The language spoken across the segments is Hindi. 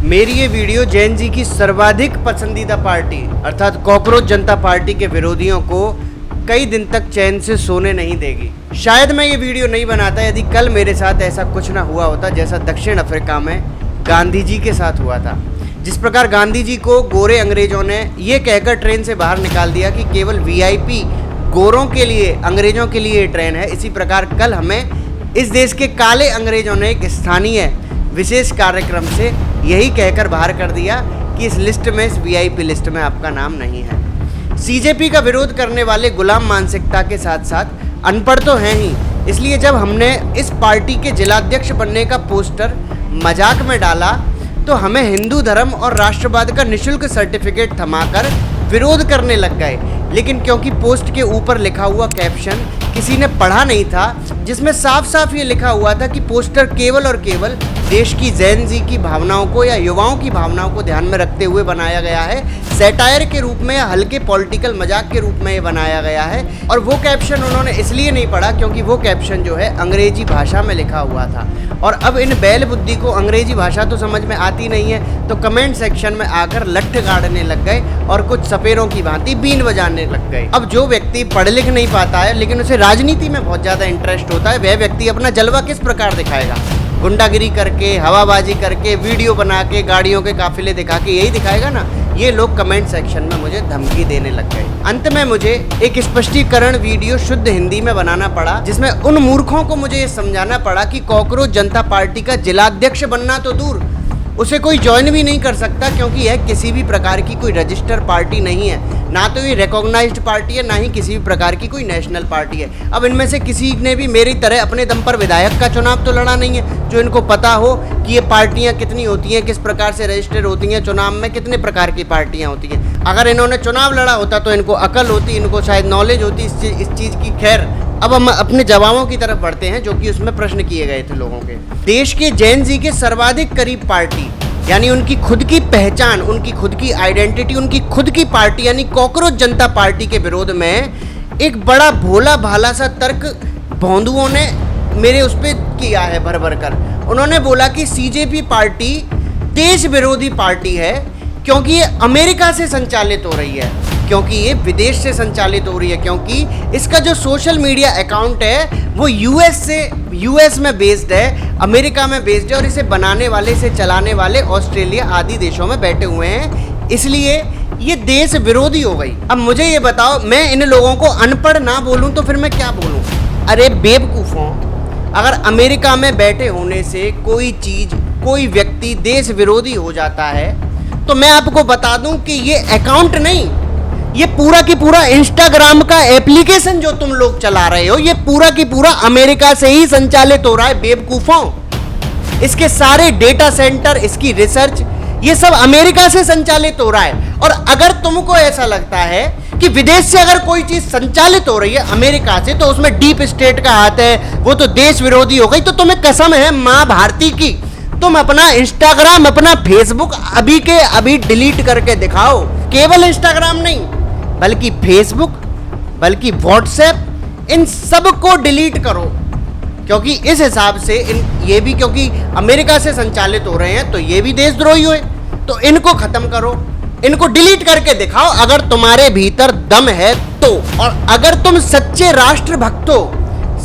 मेरी ये वीडियो जैन जी की सर्वाधिक पसंदीदा पार्टी अर्थात कॉकरोच जनता पार्टी के विरोधियों को कई दिन तक चैन से सोने नहीं देगी। शायद मैं ये वीडियो नहीं बनाता यदि कल मेरे साथ ऐसा कुछ ना हुआ होता जैसा दक्षिण अफ्रीका में गांधी जी के साथ हुआ था। जिस प्रकार गांधी जी को गोरे अंग्रेजों ने ये कहकर ट्रेन से बाहर निकाल दिया कि केवल वीआईपी गोरों के लिए, अंग्रेजों के लिए ये ट्रेन है, इसी प्रकार कल हमें इस देश के काले अंग्रेजों ने एक स्थानीय विशेष कार्यक्रम से यही कहकर बाहर कर दिया कि इस लिस्ट में, इस वीआईपी लिस्ट में आपका नाम नहीं है। सीजेपी का विरोध करने वाले गुलाम मानसिकता के साथ साथ अनपढ़ तो हैं ही, इसलिए जब हमने इस पार्टी के जिलाध्यक्ष बनने का पोस्टर मजाक में डाला तो हमें हिंदू धर्म और राष्ट्रवाद का निःशुल्क सर्टिफिकेट थमाकर विरोध करने लग गए। लेकिन क्योंकि पोस्ट के ऊपर लिखा हुआ कैप्शन किसी ने पढ़ा नहीं था, जिसमें साफ साफ ये लिखा हुआ था कि पोस्टर केवल और केवल देश की जैन जी की भावनाओं को या युवाओं की भावनाओं को ध्यान में रखते हुए बनाया गया है, सैटायर के रूप में या हल्के पॉलिटिकल मजाक के रूप में ये बनाया गया है। और वो कैप्शन उन्होंने इसलिए नहीं पढ़ा क्योंकि वो कैप्शन जो है अंग्रेजी भाषा में लिखा हुआ था। और अब इन बैल बुद्धि को अंग्रेजी भाषा तो समझ में आती नहीं है, तो कमेंट सेक्शन में आकर लट्ठ गाड़ने लग गए और कुछ सपेरों की भांति बीन बजाने लग गए। अब जो व्यक्ति पढ़ लिख नहीं पाता है लेकिन उसे राजनीति में बहुत ज़्यादा इंटरेस्ट होता है, वह व्यक्ति अपना जलवा किस प्रकार दिखाएगा? गुंडागिरी करके, हवाबाजी करके, वीडियो बना के, गाड़ियों के काफिले दिखा के यही दिखाएगा ना। ये लोग कमेंट सेक्शन में मुझे धमकी देने लग गए। अंत में मुझे एक स्पष्टीकरण वीडियो शुद्ध हिंदी में बनाना पड़ा, जिसमें उन मूर्खों को मुझे ये समझाना पड़ा कि कॉकरोच जनता पार्टी का जिलाध्यक्ष बनना तो दूर, उसे कोई ज्वाइन भी नहीं कर सकता क्योंकि यह किसी भी प्रकार की कोई रजिस्टर पार्टी नहीं है, ना तो ये रिकॉग्नाइज्ड पार्टी है, ना ही किसी भी प्रकार की कोई नेशनल पार्टी है। अब इनमें से किसी ने भी मेरी तरह अपने दम पर विधायक का चुनाव तो लड़ा नहीं है, जो इनको पता हो कि ये पार्टियां कितनी होती हैं, किस प्रकार से रजिस्टर होती हैं, चुनाव में कितने प्रकार की पार्टियां होती हैं। अगर इन्होंने चुनाव लड़ा होता तो इनको अकल होती, इनको शायद नॉलेज होती इस चीज़ की। खैर, अब हम अपने जवाबों की तरफ बढ़ते हैं जो कि उसमें प्रश्न किए गए थे लोगों के। देश के जैन जी के सर्वाधिक करीब पार्टी यानी उनकी खुद की पहचान, उनकी खुद की आइडेंटिटी, उनकी खुद की पार्टी यानी कॉकरोच जनता पार्टी के विरोध में एक बड़ा भोला भाला सा तर्क भोंदुओं ने मेरे उस पर किया है भर भर कर। उन्होंने बोला कि सीजेपी पार्टी देश विरोधी पार्टी है क्योंकि ये अमेरिका से संचालित हो रही है, क्योंकि ये विदेश से संचालित हो रही है, क्योंकि इसका जो सोशल मीडिया अकाउंट है वो यूएस में बेस्ड है, अमेरिका में बेस्ड है, और इसे बनाने वाले, इसे चलाने वाले ऑस्ट्रेलिया आदि देशों में बैठे हुए हैं, इसलिए ये देश विरोधी हो गई। अब मुझे ये बताओ, मैं इन लोगों को अनपढ़ ना बोलूं तो फिर मैं क्या बोलूं? अरे बेवकूफ़ों, अगर अमेरिका में बैठे होने से कोई चीज़, कोई व्यक्ति देश विरोधी हो जाता है तो मैं आपको बता दूं कि ये अकाउंट नहीं, ये पूरा की पूरा इंस्टाग्राम का एप्लीकेशन जो तुम लोग चला रहे हो, ये पूरा की पूरा अमेरिका से ही संचालित हो रहा है बेवकूफों। इसके सारे डेटा सेंटर, इसकी रिसर्च, ये सब अमेरिका से संचालित हो रहा है। और अगर तुमको ऐसा लगता है कि विदेश से अगर कोई चीज संचालित हो रही है अमेरिका से तो उसमें डीप स्टेट का हाथ है, वो तो देश विरोधी हो गई, तो तुम्हें कसम है मां भारती की, तुम अपना इंस्टाग्राम, अपना फेसबुक अभी के अभी डिलीट करके दिखाओ। केवल इंस्टाग्राम नहीं बल्कि फेसबुक, बल्कि व्हाट्सएप, इन सब को डिलीट करो, क्योंकि इस हिसाब से ये भी, क्योंकि अमेरिका से संचालित हो रहे हैं तो ये भी देशद्रोही हुए, तो इनको खत्म करो, इनको डिलीट करके दिखाओ अगर तुम्हारे भीतर दम है तो। और अगर तुम सच्चे राष्ट्रभक्त हो,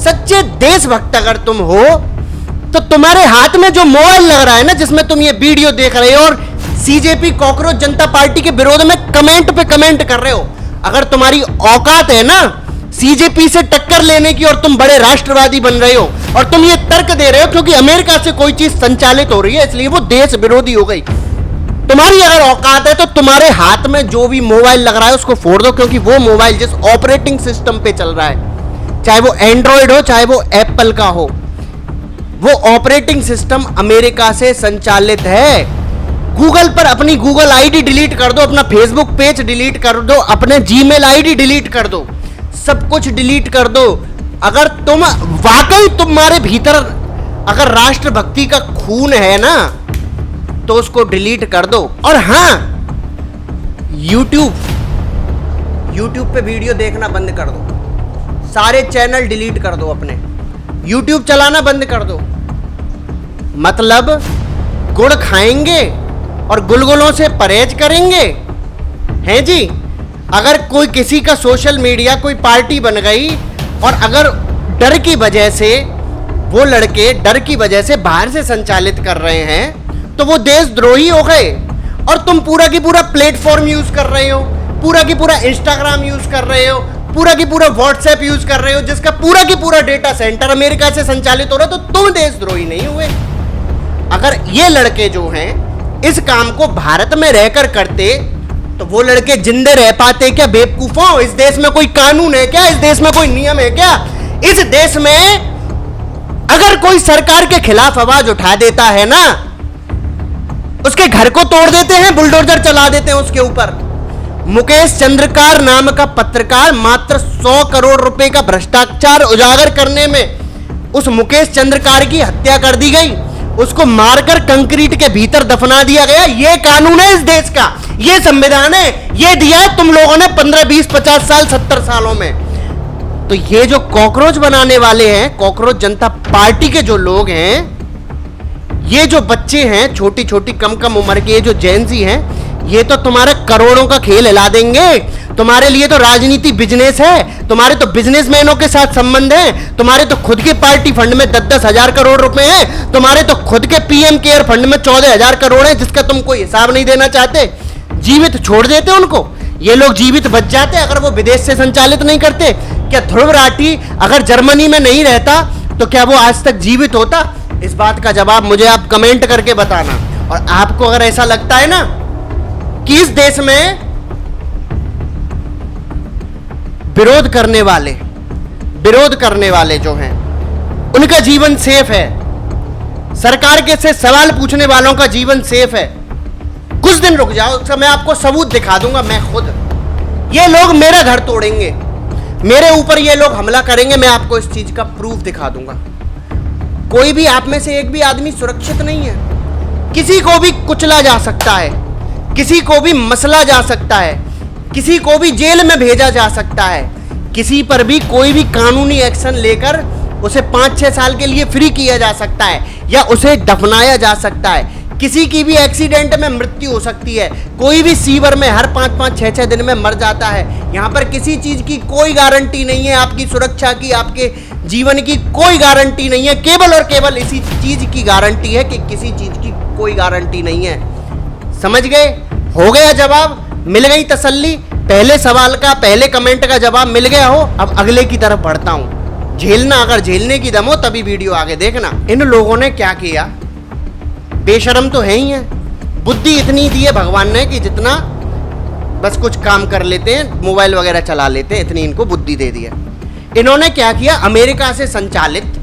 सच्चे देशभक्त अगर तुम हो, तो तुम्हारे हाथ में जो मोबाइल लग रहा है ना, जिसमें तुम ये वीडियो देख रहे हो और सीजेपी कॉकरोच जनता पार्टी के विरोध में कमेंट पे कमेंट कर रहे हो, अगर तुम्हारी औकात है ना सीजेपी से टक्कर लेने की और तुम बड़े राष्ट्रवादी बन रहे हो और तुम ये तर्क दे रहे हो क्योंकि अमेरिका से कोई चीज संचालित हो रही है इसलिए वो देश विरोधी हो गई, तुम्हारी अगर औकात है तो तुम्हारे हाथ में जो भी मोबाइल लग रहा है उसको फोड़ दो, क्योंकि वो मोबाइल जिस ऑपरेटिंग सिस्टम पे चल रहा है, चाहे वो एंड्रॉयड हो चाहे वो एप्पल का हो, वो ऑपरेटिंग सिस्टम अमेरिका से संचालित है। गूगल पर अपनी गूगल आईडी डिलीट कर दो, अपना फेसबुक पेज डिलीट कर दो, अपने जीमेल आईडी डिलीट कर दो, सब कुछ डिलीट कर दो। अगर तुम वाकई तुम्हारे भीतर अगर राष्ट्रभक्ति का खून है ना तो उसको डिलीट कर दो। और हाँ, यूट्यूब पे वीडियो देखना बंद कर दो, सारे चैनल डिलीट कर दो, अपने यूट्यूब चलाना बंद कर दो। मतलब गुड़ खाएंगे और गुलगुलों से परहेज करेंगे? हैं जी? अगर कोई किसी का सोशल मीडिया कोई पार्टी बन गई और अगर डर की वजह से वो लड़के डर की वजह से बाहर से संचालित कर रहे हैं तो वो देशद्रोही हो गए। और तुम पूरा की पूरा प्लेटफॉर्म यूज कर रहे हो, पूरा की पूरा इंस्टाग्राम यूज कर रहे हो, पूरा की पूरा व्हाट्सएप यूज कर रहे हो, जिसका पूरा की पूरा डेटा सेंटर अमेरिका से संचालित हो रहा है, तो तुम देशद्रोही नहीं हुए। अगर ये लड़के जो हैं इस काम को भारत में रहकर करते तो वो लड़के जिंदे रह पाते क्या? बेवकूफों, इस देश में कोई कानून है क्या? इस देश में कोई नियम है क्या? इस देश में अगर कोई सरकार के खिलाफ आवाज उठा देता है ना, उसके घर को तोड़ देते हैं, बुलडोजर चला देते हैं उसके ऊपर। मुकेश चंद्रकार नाम का पत्रकार मात्र 100 करोड़ रुपए का भ्रष्टाचार उजागर करने में उस मुकेश चंद्रकार की हत्या कर दी गई, उसको मारकर कंक्रीट के भीतर दफना दिया गया। यह कानून है इस देश का, यह संविधान है, यह दिया है तुम लोगों ने 15, 20, 50 साल 70 सालों में। तो ये जो कॉकरोच बनाने वाले हैं, कॉकरोच जनता पार्टी के जो लोग हैं, ये जो बच्चे हैं छोटी छोटी कम कम उम्र के, ये जो जेनजी हैं, ये तो तुम्हारे करोड़ों का खेल हिला देंगे। तुम्हारे लिए तो राजनीति बिजनेस है, तुम्हारे तो बिजनेसमैनों के साथ संबंध है, तुम्हारे तो खुद के पार्टी फंड में 10-10 हजार करोड़ रुपए हैं, तुम्हारे तो खुद के पीएम केयर फंड में 14,000 करोड़ है, जिसका तुम कोई हिसाब नहीं देना चाहते। जीवित छोड़ देते उनको, ये लोग जीवित बच जाते अगर वो विदेश से संचालित नहीं करते। क्या ध्रुव राठी अगर जर्मनी में नहीं रहता तो क्या वो आज तक जीवित होता? इस बात का जवाब मुझे आप कमेंट करके बताना। और आपको अगर ऐसा लगता है ना कि इस देश में विरोध करने वाले जो हैं उनका जीवन सेफ है, सरकार के से सवाल पूछने वालों का जीवन सेफ है, कुछ दिन रुक जाओ, मैं आपको सबूत दिखा दूंगा। मैं खुद, ये लोग मेरा घर तोड़ेंगे, मेरे ऊपर ये लोग हमला करेंगे, मैं आपको इस चीज का प्रूफ दिखा दूंगा। कोई भी आप में से एक भी आदमी सुरक्षित नहीं है, किसी को भी कुचला जा सकता है, किसी को भी मसला जा सकता है, किसी को भी जेल में भेजा जा सकता है, किसी पर भी कोई भी कानूनी एक्शन लेकर उसे 5-6 साल के लिए फ्री किया जा सकता है या उसे दफनाया जा सकता है। किसी की भी एक्सीडेंट में मृत्यु हो सकती है, कोई भी सीवर में हर 5-5, 6-6 दिन में मर जाता है। यहाँ पर किसी चीज की कोई गारंटी नहीं है, आपकी सुरक्षा की, आपके जीवन की कोई गारंटी नहीं है। केवल और केवल इसी चीज की गारंटी है कि किसी चीज की कोई गारंटी नहीं है। समझ गए? हो गया जवाब, मिल गई तसल्ली। पहले सवाल का, पहले कमेंट का जवाब मिल गया हो। अब अगले की तरफ बढ़ता हूं। झेलना, अगर झेलने की दम हो तभी वीडियो आगे देखना। इन लोगों ने क्या किया, बेशरम तो है ही है, बुद्धि इतनी दी है भगवान ने कि जितना बस कुछ काम कर लेते हैं, मोबाइल वगैरह चला लेते हैं, इतनी इनको बुद्धि दे दी है। इन्होंने क्या किया, अमेरिका से संचालित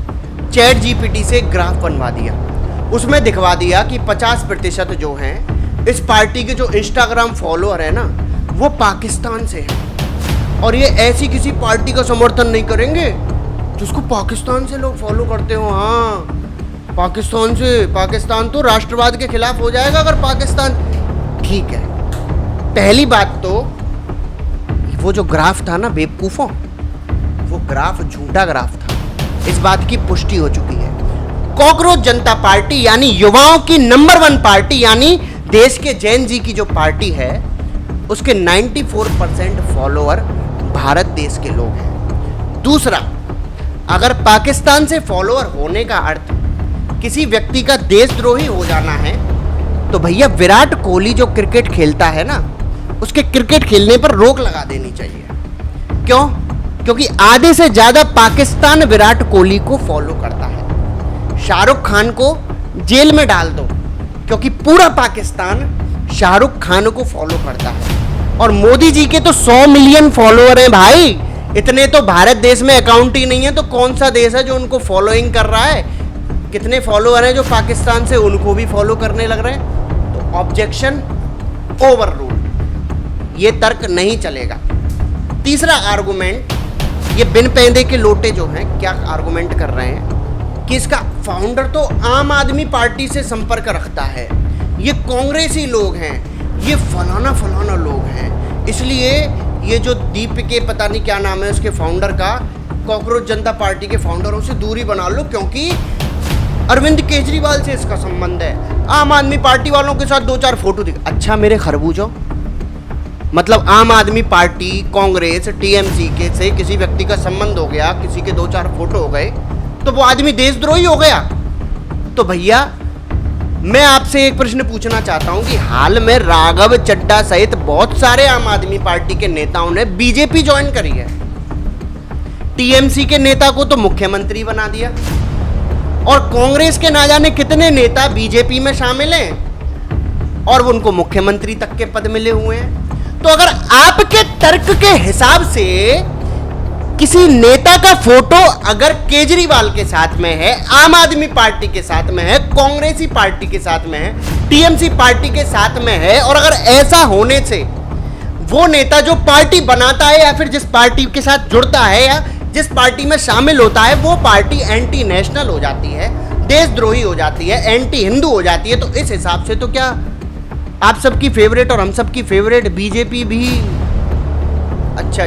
चैट जीपीटी से ग्राफ बनवा दिया, उसमें दिखवा दिया कि 50% जो हैं इस पार्टी के जो इंस्टाग्राम फॉलोअर है ना, वो पाकिस्तान से हैं और ये ऐसी किसी पार्टी का समर्थन नहीं करेंगे जिसको पाकिस्तान से लोग फॉलो करते हो। हाँ, पाकिस्तान से, पाकिस्तान तो राष्ट्रवाद के खिलाफ हो जाएगा अगर पाकिस्तान, ठीक है। पहली बात तो वो जो ग्राफ था ना बेवकूफों, वो ग्राफ झूठा ग्राफ था, इस बात की पुष्टि हो चुकी है। कॉकरोच जनता पार्टी यानी युवाओं की नंबर 1 पार्टी, यानी देश के जैन जी की जो पार्टी है, उसके 94% फॉलोअर भारत देश के लोग हैं। दूसरा, अगर पाकिस्तान से फॉलोअर होने का अर्थ किसी व्यक्ति का देशद्रोही हो जाना है, तो भैया विराट कोहली जो क्रिकेट खेलता है ना, उसके क्रिकेट खेलने पर रोक लगा देनी चाहिए। क्यों? क्योंकि आधे से ज्यादा पाकिस्तान विराट कोहली को फॉलो करता है। शाहरुख खान को जेल में डाल दो, क्योंकि पूरा पाकिस्तान शाहरुख खान को फॉलो करता है। और मोदी जी के तो 100 मिलियन फॉलोअर हैं भाई, इतने तो भारत देश में अकाउंट ही नहीं है, तो कौन सा देश है जो उनको फॉलोइंग कर रहा है? कितने फॉलोअर हैं जो पाकिस्तान से उनको भी फॉलो करने लग रहे हैं? तो ऑब्जेक्शन ओवर रूल, ये तर्क नहीं चलेगा। तीसरा आर्गुमेंट, ये बिन पैदे के लोटे जो हैं क्या आर्गुमेंट कर रहे हैं कि इसका फाउंडर तो आम आदमी पार्टी से संपर्क रखता है, ये कांग्रेसी लोग हैं, ये फलाना फलाना लोग हैं, इसलिए ये जो दीपिके पता नहीं क्या नाम है उसके फाउंडर का, कॉकरोच जनता पार्टी के फाउंडरों से दूरी बना लो, क्योंकि अरविंद केजरीवाल से इसका संबंध है, आम आदमी पार्टी वालों के साथ 2-4 फोटो दिखा। अच्छा मेरे खरबूजों, मतलब आम आदमी पार्टी, कांग्रेस, टीएमसी के से किसी व्यक्ति का संबंध हो गया, किसी के 2-4 फोटो हो गए तो वो आदमी देशद्रोही हो गया। तो भैया मैं आपसे एक प्रश्न पूछना चाहता हूं कि हाल में राघव चड्ढा सहित बहुत सारे आम आदमी पार्टी के नेताओं ने बीजेपी ज्वाइन करी है। टीएमसी के नेता को तो मुख्यमंत्री बना दिया और कांग्रेस के ना जाने कितने नेता बीजेपी में शामिल हैं और उनको मुख्यमंत्री तक के पद मिले हुए हैं। तो अगर आपके तर्क के हिसाब से किसी नेता का फोटो अगर केजरीवाल के साथ में है, आम आदमी पार्टी के साथ में है, कांग्रेसी पार्टी के साथ में है, टीएमसी पार्टी के साथ में है, और अगर ऐसा होने से वो नेता जो पार्टी बनाता है या फिर जिस पार्टी के साथ जुड़ता है या जिस पार्टी में शामिल होता है वो पार्टी एंटी नेशनल हो जाती है, देशद्रोही हो जाती है, एंटी हिंदू हो जाती है, तो इस हिसाब से तो क्या आप सबकी फेवरेट और हम सबकी फेवरेट बीजेपी भी अच्छा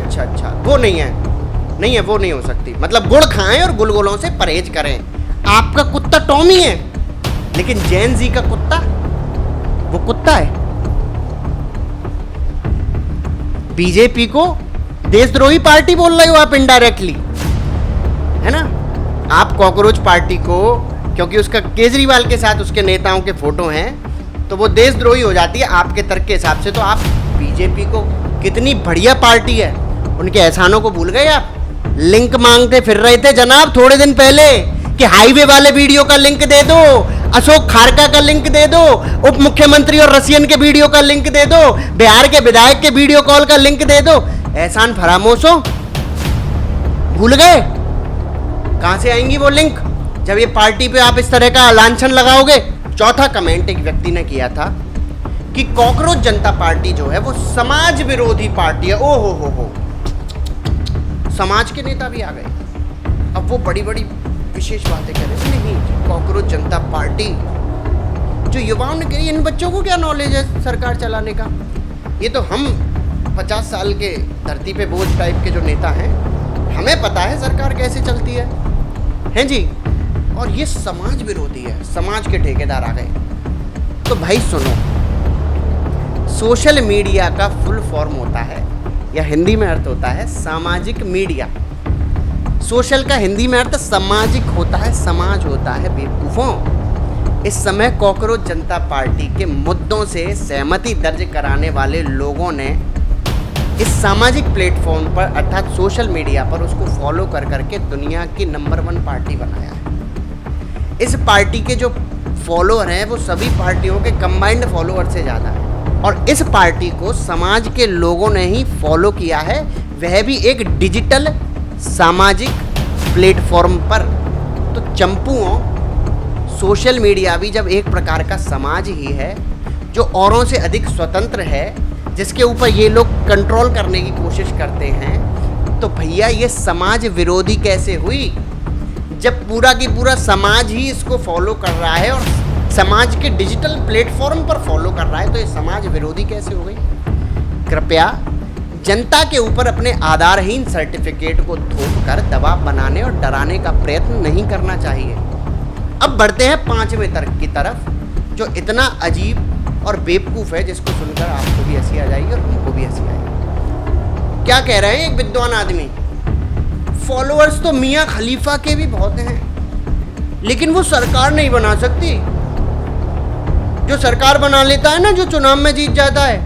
वो नहीं है, वो नहीं हो सकती। मतलब गुड़ खाएं और गुलगुलों से परहेज करें। आपका कुत्ता टॉमी है लेकिन जैन जी का कुत्ता वो कुत्ता है। बीजेपी को देशद्रोही पार्टी बोल रहे हो आप इनडायरेक्टली, है ना। आप कॉकरोच पार्टी को, क्योंकि उसका केजरीवाल के साथ उसके नेताओं के फोटो हैं तो वो देशद्रोही हो जाती है आपके तर्क के हिसाब से। तो आप बीजेपी को, कितनी बढ़िया पार्टी है, उनके एहसानों को भूल गए आप। लिंक मांगते फिर रहे थे जनाब थोड़े दिन पहले कि हाईवे वाले वीडियो का लिंक दे दो, अशोक खारका का लिंक दे दो, उप मुख्यमंत्री और रसियन के वीडियो का लिंक दे दो, बिहार के विधायक के वीडियो कॉल का लिंक दे दो। एहसान फरामोश हो, भूल गए। कहां से आएंगी वो लिंक जब ये पार्टी पे आप इस तरह का लांछन लगाओगे। चौथा कमेंट एक व्यक्ति ने किया था कि कॉकरोच जनता पार्टी जो है वो समाज विरोधी पार्टी है। ओ हो, समाज के नेता भी आ गए। अब वो बड़ी बड़ी विशेष बातें कर रहे हैं। नहीं, कॉकरोच जनता पार्टी जो युवाओं ने कही, इन बच्चों को क्या नॉलेज है सरकार चलाने का। ये तो हम 50 साल के धरती पे बोझ टाइप के जो नेता हैं, हमें पता है सरकार कैसे चलती है जी। और ये समाज विरोधी है, समाज के ठेकेदार आ गए। तो भाई सुनो, सोशल मीडिया का फुल फॉर्म होता है या हिंदी में अर्थ होता है सामाजिक मीडिया। सोशल का हिंदी में अर्थ सामाजिक होता है, समाज होता है बेवकूफों। इस समय कॉकरोच जनता पार्टी के मुद्दों से सहमति दर्ज कराने वाले लोगों ने इस सामाजिक प्लेटफॉर्म पर अर्थात सोशल मीडिया पर उसको फॉलो कर करके दुनिया की नंबर 1 पार्टी बनाया है। इस पार्टी के जो फॉलोअर हैं वो सभी पार्टियों के कंबाइंड फॉलोअर से ज़्यादा है और इस पार्टी को समाज के लोगों ने ही फॉलो किया है, वह भी एक डिजिटल सामाजिक प्लेटफॉर्म पर। तो चंपुओं, सोशल मीडिया भी जब एक प्रकार का समाज ही है जो औरों से अधिक स्वतंत्र है, जिसके ऊपर ये लोग कंट्रोल करने की कोशिश करते हैं, तो भैया ये समाज विरोधी कैसे हुई जब पूरा की पूरा समाज ही इसको फॉलो कर रहा है और समाज के डिजिटल प्लेटफॉर्म पर फॉलो कर रहा है, तो ये समाज विरोधी कैसे हो गई। कृपया जनता के ऊपर अपने आधारहीन सर्टिफिकेट को थोप कर दबाव बनाने और डराने का प्रयत्न नहीं करना चाहिए। अब बढ़ते हैं 5वें तर्क की तरफ, जो इतना अजीब और बेवकूफ़ है जिसको सुनकर आपको भी हंसी आ जाएगी और उनको भी हंसी आएगी। क्या कह रहे हैं एक विद्वान आदमी, फॉलोअर्स तो मियाँ खलीफा के भी बहुत हैं लेकिन वो सरकार नहीं बना सकती। जो सरकार बना लेता है ना, जो चुनाव में जीत जाता है,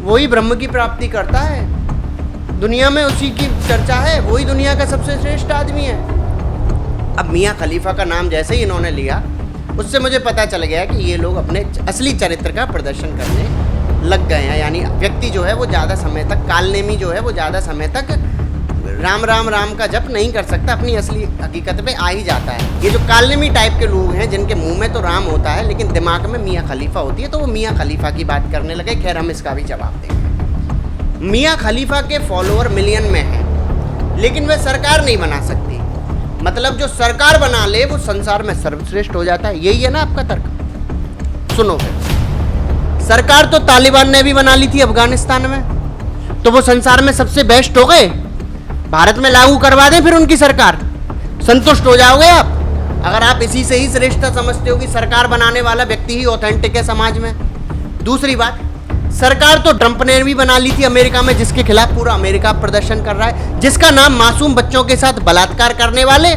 वही ब्रह्म की प्राप्ति करता है। दुनिया में उसी की चर्चा है, वही दुनिया का सबसे श्रेष्ठ आदमी है। अब मियाँ खलीफा का नाम जैसे ही इन्होंने लिया, उससे मुझे पता चल गया कि ये लोग अपने असली चरित्र का प्रदर्शन करने लग गए हैं। यानी व्यक्ति जो है वो ज़्यादा समय तक, कालनेमी जो है वो ज़्यादा समय तक राम राम राम का जप नहीं कर सकता, अपनी असली हकीकत पे आ ही जाता है। ये जो कालनेमी टाइप के लोग हैं जिनके मुंह में तो राम होता है लेकिन दिमाग में मियाँ खलीफा होती है, तो वो मियाँ खलीफा की बात करने लगे। खैर हम इसका भी जवाब देंगे। मियाँ खलीफा के फॉलोअर मिलियन में हैं लेकिन वह सरकार नहीं बना सकती। मतलब जो सरकार बना ले वो संसार में सर्वश्रेष्ठ हो जाता है। यही है ना आपका तर्क। सुनो फिर, सरकार तो तालिबान ने भी बना ली थी अफगानिस्तान में, तो वो संसार में सबसे बेस्ट हो गए। भारत में लागू करवा दें फिर उनकी सरकार, संतुष्ट हो जाओगे आप। अगर आप इसी से ही श्रेष्ठता समझते हो कि सरकार बनाने वाला व्यक्ति ही ऑथेंटिक है समाज में। दूसरी बात, सरकार तो ट्रंप ने भी बना ली थी अमेरिका में, जिसके खिलाफ पूरा अमेरिका प्रदर्शन कर रहा है, जिसका नाम मासूम बच्चों के साथ बलात्कार करने वाले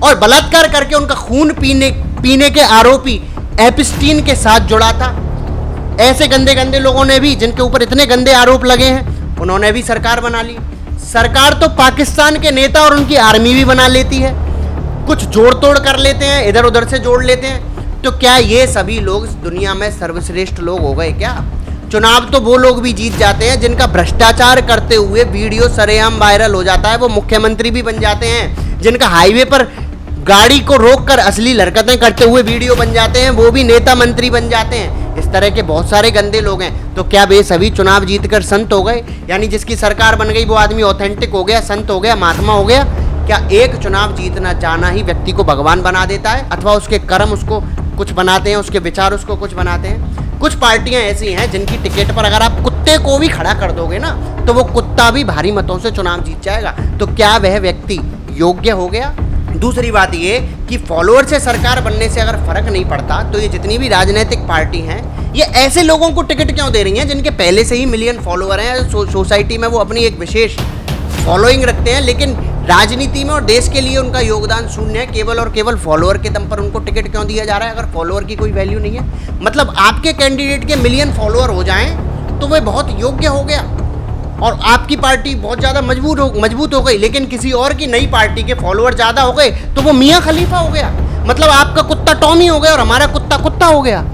और बलात्कार करके उनका खून पीने के आरोपी एप्स्टीन के साथ जुड़ा था। ऐसे गंदे गंदे लोगों ने भी, जिनके ऊपर इतने गंदे आरोप लगे हैं, उन्होंने भी सरकार बना ली। सरकार तो पाकिस्तान के नेता और उनकी आर्मी भी बना लेती है, कुछ जोड़ तोड़ कर लेते हैं, इधर उधर से जोड़ लेते हैं। तो क्या ये सभी लोग दुनिया में सर्वश्रेष्ठ लोग हो गए क्या? चुनाव तो वो लोग भी जीत जाते हैं जिनका भ्रष्टाचार करते हुए वीडियो सरेआम वायरल हो जाता है, वो मुख्यमंत्री भी बन जाते हैं। जिनका हाईवे पर गाड़ी को रोककर असली हरकतें करते हुए वीडियो बन जाते हैं, वो भी नेता मंत्री बन जाते हैं। इस तरह के बहुत सारे गंदे लोग हैं। तो क्या वे सभी चुनाव जीतकर संत हो गए? यानी जिसकी सरकार बन गई वो आदमी ऑथेंटिक हो गया, संत हो गया, महात्मा हो गया? क्या एक चुनाव जीतना जाना ही व्यक्ति को भगवान बना देता है, अथवा उसके कर्म उसको कुछ बनाते हैं, उसके विचार उसको कुछ बनाते हैं? कुछ पार्टियां ऐसी हैं जिनकी टिकट पर अगर आप कुत्ते को भी खड़ा कर दोगे ना, तो वो कुत्ता भी भारी मतों से चुनाव जीत जाएगा। तो क्या वह व्यक्ति योग्य हो गया? दूसरी बात ये कि फॉलोअर से सरकार बनने से अगर फर्क नहीं पड़ता, तो ये जितनी भी राजनीतिक पार्टी हैं, ये ऐसे लोगों को टिकट क्यों दे रही हैं जिनके पहले से ही मिलियन फॉलोअर हैं, सोसाइटी में वो अपनी एक विशेष फॉलोइंग रखते हैं, लेकिन राजनीति में और देश के लिए उनका योगदान शून्य है। केवल और केवल फॉलोअर के दम पर उनको टिकट क्यों दिया जा रहा है? अगर फॉलोअर की कोई वैल्यू नहीं है, मतलब आपके कैंडिडेट के मिलियन फॉलोअर हो जाएं तो वह बहुत योग्य हो गया और आपकी पार्टी बहुत ज़्यादा मजबूत हो गई, लेकिन किसी और की नई पार्टी के फॉलोअर ज़्यादा हो गए तो वो मियाँ खलीफा हो गया। मतलब आपका कुत्ता टॉमी हो गया और हमारा कुत्ता कुत्ता हो गया।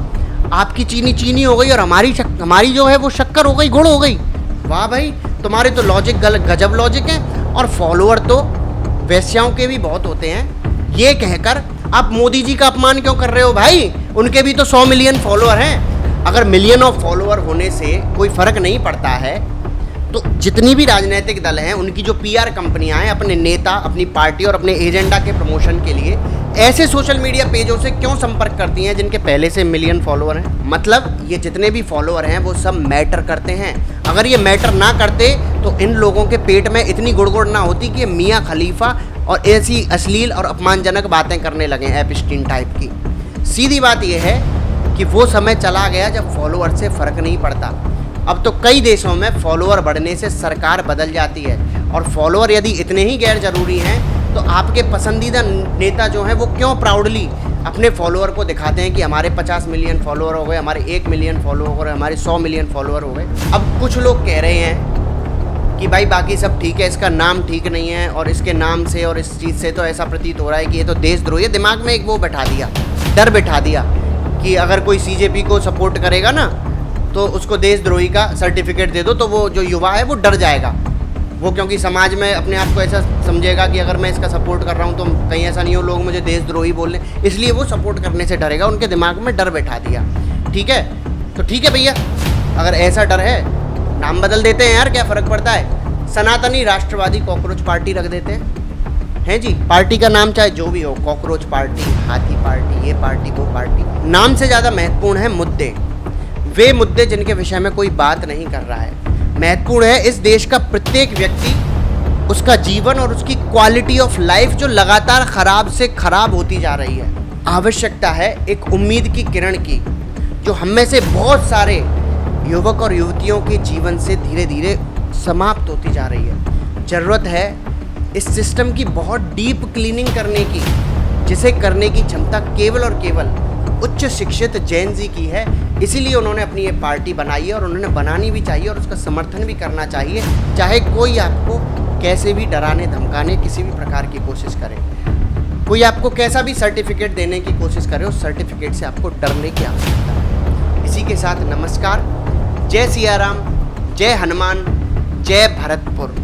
आपकी चीनी चीनी हो गई और हमारी जो है वो शक्कर हो गई, गुड़ हो गई। वाह भाई, तुम्हारे तो लॉजिक गजब लॉजिक है। और फॉलोअर तो वैश्याओं के भी बहुत होते हैं। ये कहकर आप मोदी जी का अपमान क्यों कर रहे हो भाई? उनके भी तो 100 मिलियन फॉलोअर हैं। अगर मिलियन ऑफ फॉलोअर होने से कोई फर्क नहीं पड़ता है, तो जितनी भी राजनीतिक दल हैं उनकी जो पीआर कंपनियां हैं अपने नेता, अपनी पार्टी और अपने एजेंडा के प्रमोशन के लिए ऐसे सोशल मीडिया पेजों से क्यों संपर्क करती हैं जिनके पहले से मिलियन फॉलोअर हैं? मतलब ये जितने भी फॉलोअर हैं वो सब मैटर करते हैं। अगर ये मैटर ना करते तो इन लोगों के पेट में इतनी गुड़गुड़ ना होती कि मियाँ खलीफा और ऐसी अश्लील और अपमानजनक बातें करने लगे एप्स्टीन टाइप की। सीधी बात यह है कि वो समय चला गया जब फॉलोअर से फ़र्क नहीं पड़ता। अब तो कई देशों में फॉलोअर बढ़ने से सरकार बदल जाती है, और फॉलोअर यदि इतने ही गैर ज़रूरी हैं तो आपके पसंदीदा नेता जो हैं वो क्यों प्राउडली अपने फॉलोअर को दिखाते हैं कि हमारे 50 मिलियन फॉलोअर हो गए, हमारे 1 मिलियन फॉलोअर हो गए, हमारे 100 मिलियन फॉलोअर हो गए। अब कुछ लोग कह रहे हैं कि भाई बाकी सब ठीक है, इसका नाम ठीक नहीं है, और इसके नाम से और इस चीज़ से तो ऐसा प्रतीत हो रहा है कि ये तो देशद्रोही है। दिमाग में एक वो बैठा दिया, डर बैठा दिया कि अगर कोई सीजेपी को सपोर्ट करेगा ना तो उसको देशद्रोही का सर्टिफिकेट दे दो, तो वो जो युवा है वो डर जाएगा। वो क्योंकि समाज में अपने आप को ऐसा समझेगा कि अगर मैं इसका सपोर्ट कर रहा हूँ तो कहीं ऐसा नहीं हो लोग मुझे देशद्रोही बोल लें, इसलिए वो सपोर्ट करने से डरेगा। उनके दिमाग में डर बैठा दिया। ठीक है, तो ठीक है भैया, अगर ऐसा डर है नाम बदल देते हैं यार, क्या फ़र्क पड़ता है? सनातनी राष्ट्रवादी कॉकरोच पार्टी रख देते हैं जी। पार्टी का नाम चाहे जो भी हो, कॉकरोच पार्टी, हाथी पार्टी, ये पार्टी, वो पार्टी, नाम से ज़्यादा महत्वपूर्ण है मुद्दे। वे मुद्दे जिनके विषय में कोई बात नहीं कर रहा है। महत्वपूर्ण है इस देश का प्रत्येक व्यक्ति, उसका जीवन और उसकी क्वालिटी ऑफ लाइफ जो लगातार खराब से खराब होती जा रही है। आवश्यकता है एक उम्मीद की किरण की, जो हम में से बहुत सारे युवक और युवतियों के जीवन से धीरे धीरे समाप्त होती जा रही है। ज़रूरत है इस सिस्टम की बहुत डीप क्लीनिंग करने की, जिसे करने की क्षमता केवल और केवल उच्च शिक्षित जैन जी की है। इसीलिए उन्होंने अपनी ये पार्टी बनाई है, और उन्होंने बनानी भी चाहिए और उसका समर्थन भी करना चाहिए, चाहे कोई आपको कैसे भी डराने धमकाने किसी भी प्रकार की कोशिश करे, कोई आपको कैसा भी सर्टिफिकेट देने की कोशिश करे, उस सर्टिफिकेट से आपको डरने की आवश्यकता है। इसी के साथ नमस्कार, जय सिया राम, जय हनुमान, जय भरतपुर।